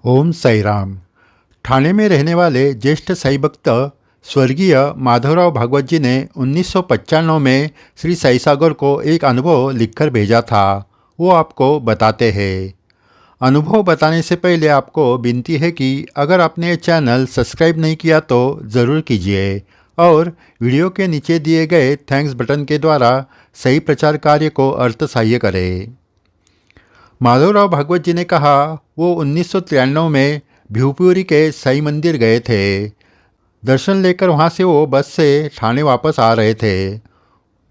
ओम साई राम। ठाणे में रहने वाले ज्येष्ठ साई भक्त स्वर्गीय माधवराव भागवत जी ने 1995 में श्री साई सागर को एक अनुभव लिखकर भेजा था। वो आपको बताते हैं। अनुभव बताने से पहले आपको विनती है कि अगर आपने ये चैनल सब्सक्राइब नहीं किया तो ज़रूर कीजिए और वीडियो के नीचे दिए गए थैंक्स बटन के द्वारा सही प्रचार कार्य को अर्थ सहाय्य करें। माधवराव भागवत जी ने कहा वो 1993 में भिवपुरी के साई मंदिर गए थे। दर्शन लेकर वहाँ से वो बस से ठाणे वापस आ रहे थे।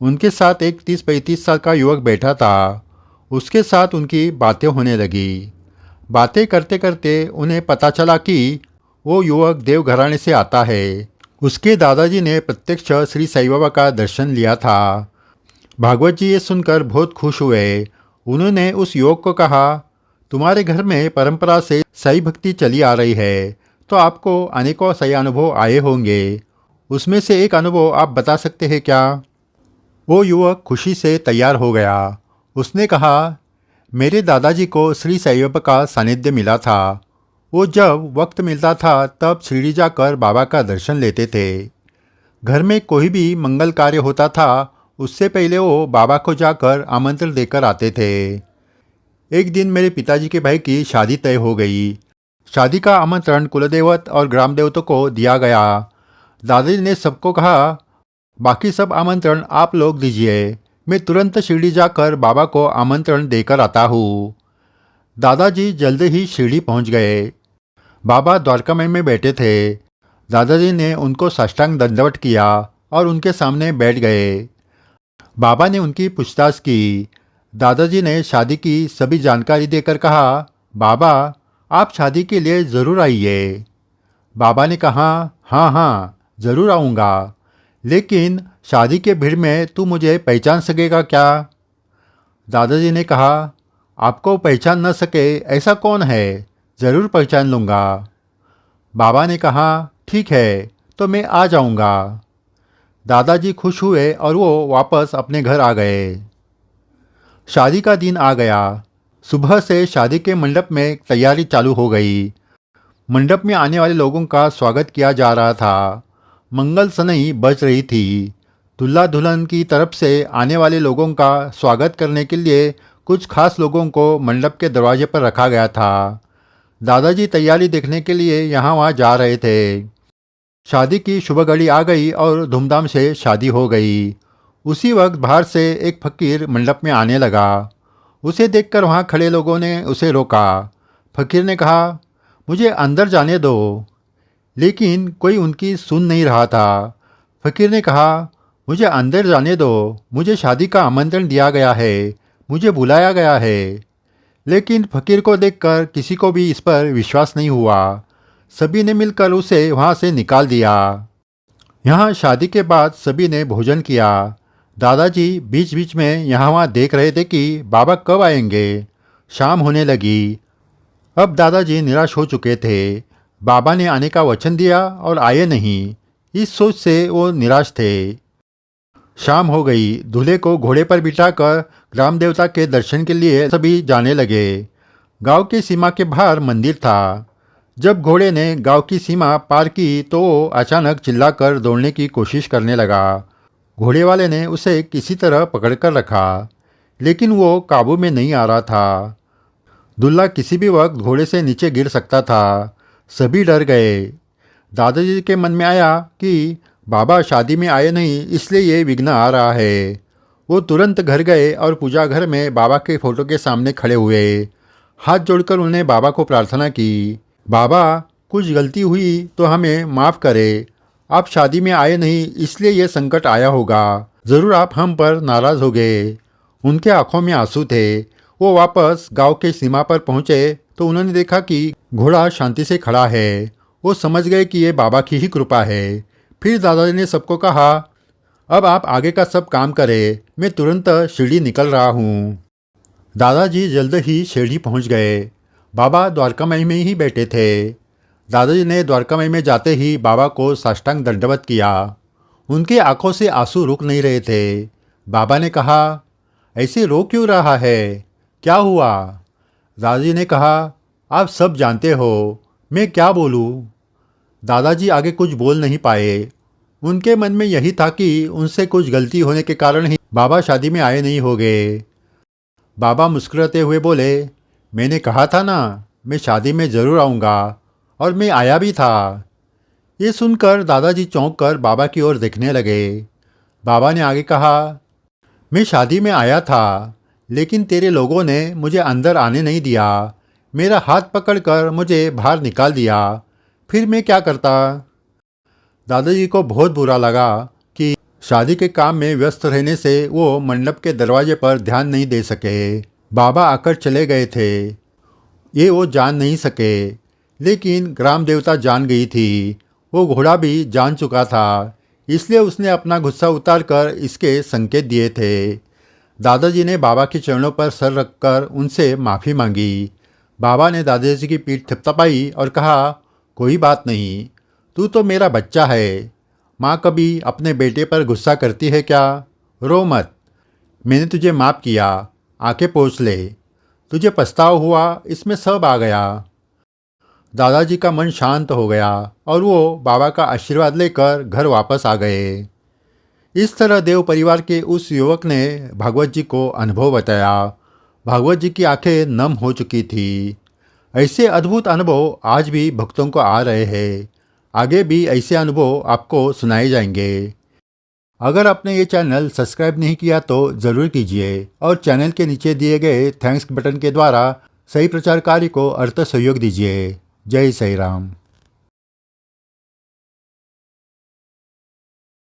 उनके साथ एक 30-35 साल का युवक बैठा था। उसके साथ उनकी बातें होने लगी। बातें करते करते उन्हें पता चला कि वो युवक देव घराने से आता है। उसके दादाजी ने प्रत्यक्ष श्री साई बाबा का दर्शन लिया था। भागवत जी ये सुनकर बहुत खुश हुए। उन्होंने उस युवक को कहा, तुम्हारे घर में परंपरा से साई भक्ति चली आ रही है, तो आपको अनेकों साई अनुभव आए होंगे। उसमें से एक अनुभव आप बता सकते हैं क्या? वो युवक खुशी से तैयार हो गया। उसने कहा, मेरे दादाजी को श्री साई बाबा का सानिध्य मिला था। वो जब वक्त मिलता था तब शिरडी जाकर बाबा का दर्शन लेते थे। घर में कोई भी मंगल कार्य होता था, उससे पहले वो बाबा को जाकर आमंत्रण देकर आते थे। एक दिन मेरे पिताजी के भाई की शादी तय हो गई। शादी का आमंत्रण कुलदेवत और ग्राम देवतों को दिया गया। दादाजी ने सबको कहा, बाकी सब आमंत्रण आप लोग दीजिए, मैं तुरंत शिरडी जाकर बाबा को आमंत्रण देकर आता हूँ। दादाजी जल्द ही शिरडी पहुँच गए। बाबा द्वारकामय में बैठे थे। दादाजी ने उनको साष्टांग दंडवत किया और उनके सामने बैठ गए। बाबा ने उनकी पूछताछ की। दादाजी ने शादी की सभी जानकारी देकर कहा, बाबा आप शादी के लिए ज़रूर आइए। बाबा ने कहा, हाँ हाँ ज़रूर आऊँगा, लेकिन शादी के भीड़ में तू मुझे पहचान सकेगा क्या? दादाजी ने कहा, आपको पहचान न सके ऐसा कौन है, ज़रूर पहचान लूँगा। बाबा ने कहा, ठीक है तो मैं आ जाऊँगा। दादाजी खुश हुए और वो वापस अपने घर आ गए। शादी का दिन आ गया। सुबह से शादी के मंडप में तैयारी चालू हो गई। मंडप में आने वाले लोगों का स्वागत किया जा रहा था। मंगल सनई बज रही थी। दूल्हा दुल्हन की तरफ से आने वाले लोगों का स्वागत करने के लिए कुछ खास लोगों को मंडप के दरवाजे पर रखा गया था। दादाजी तैयारी देखने के लिए यहाँ वहाँ जा रहे थे। शादी की शुभ घड़ी आ गई और धूमधाम से शादी हो गई। उसी वक्त बाहर से एक फकीर मंडप में आने लगा। उसे देखकर वहाँ खड़े लोगों ने उसे रोका। फकीर ने कहा, मुझे अंदर जाने दो, लेकिन कोई उनकी सुन नहीं रहा था। फकीर ने कहा, मुझे अंदर जाने दो, मुझे शादी का आमंत्रण दिया गया है, मुझे बुलाया गया है। लेकिन फकीर को देखकर किसी को भी इस पर विश्वास नहीं हुआ। सभी ने मिलकर उसे वहाँ से निकाल दिया। यहाँ शादी के बाद सभी ने भोजन किया। दादाजी बीच बीच में यहाँ वहाँ देख रहे थे कि बाबा कब आएंगे। शाम होने लगी। अब दादाजी निराश हो चुके थे। बाबा ने आने का वचन दिया और आए नहीं। इस सोच से वो निराश थे। शाम हो गई। दूल्हे को घोड़े पर बिठाकर ग्राम देवता के दर्शन के लिए सभी जाने लगे। गांव की सीमा के बाहर मंदिर था। जब घोड़े ने गांव की सीमा पार की तो वो अचानक चिल्लाकर दौड़ने की कोशिश करने लगा। घोड़े वाले ने उसे किसी तरह पकड़कर रखा, लेकिन वो काबू में नहीं आ रहा था। दूल्हा किसी भी वक्त घोड़े से नीचे गिर सकता था। सभी डर गए। दादाजी के मन में आया कि बाबा शादी में आए नहीं, इसलिए ये विघ्न आ रहा है। वो तुरंत घर गए और पूजा घर में बाबा के फोटो के सामने खड़े हुए। हाथ जोड़कर उन्होंने बाबा को प्रार्थना की, बाबा कुछ गलती हुई तो हमें माफ़ करें। आप शादी में आए नहीं, इसलिए ये संकट आया होगा। ज़रूर आप हम पर नाराज़ हो गए। उनके आंखों में आंसू थे। वो वापस गांव के सीमा पर पहुंचे तो उन्होंने देखा कि घोड़ा शांति से खड़ा है। वो समझ गए कि ये बाबा की ही कृपा है। फिर दादाजी ने सबको कहा, अब आप आगे का सब काम करें, मैं तुरंत शिरडी निकल रहा हूँ। दादाजी जल्द ही शिरडी पहुँच गए। बाबा द्वारकामय में ही बैठे थे। दादाजी ने द्वारकामय में जाते ही बाबा को साष्टांग दंडवत किया। उनकी आंखों से आंसू रुक नहीं रहे थे। बाबा ने कहा, ऐसे रो क्यों रहा है, क्या हुआ? दादाजी ने कहा, आप सब जानते हो, मैं क्या बोलूँ? दादाजी आगे कुछ बोल नहीं पाए। उनके मन में यही था कि उनसे कुछ गलती होने के कारण ही बाबा शादी में आए नहीं होंगे। बाबा मुस्कुराते हुए बोले, मैंने कहा था ना, मैं शादी में ज़रूर आऊँगा, और मैं आया भी था। ये सुनकर दादाजी चौंक कर बाबा की ओर देखने लगे। बाबा ने आगे कहा, मैं शादी में आया था, लेकिन तेरे लोगों ने मुझे अंदर आने नहीं दिया। मेरा हाथ पकड़कर मुझे बाहर निकाल दिया। फिर मैं क्या करता? दादाजी को बहुत बुरा लगा कि शादी के काम में व्यस्त रहने से वो मंडप के दरवाजे पर ध्यान नहीं दे सके। बाबा आकर चले गए थे, ये वो जान नहीं सके, लेकिन ग्राम देवता जान गई थी। वो घोड़ा भी जान चुका था, इसलिए उसने अपना गुस्सा उतारकर इसके संकेत दिए थे। दादाजी ने बाबा के चरणों पर सर रखकर उनसे माफ़ी मांगी। बाबा ने दादाजी की पीठ थपथपाई और कहा, कोई बात नहीं, तू तो मेरा बच्चा है। माँ कभी अपने बेटे पर गुस्सा करती है क्या? रो मत, मैंने तुझे माफ़ किया, आके पोंछ ले। तुझे पछतावा हुआ, इसमें सब आ गया। दादाजी का मन शांत हो गया और वो बाबा का आशीर्वाद लेकर घर वापस आ गए। इस तरह देव परिवार के उस युवक ने भागवत जी को अनुभव बताया। भागवत जी की आंखें नम हो चुकी थी। ऐसे अद्भुत अनुभव आज भी भक्तों को आ रहे हैं। आगे भी ऐसे अनुभव आपको सुनाए जाएंगे। अगर आपने ये चैनल सब्सक्राइब नहीं किया तो ज़रूर कीजिए और चैनल के नीचे दिए गए थैंक्स बटन के द्वारा सही प्रचार कार्य को अर्थ सहयोग दीजिए। जय साई राम।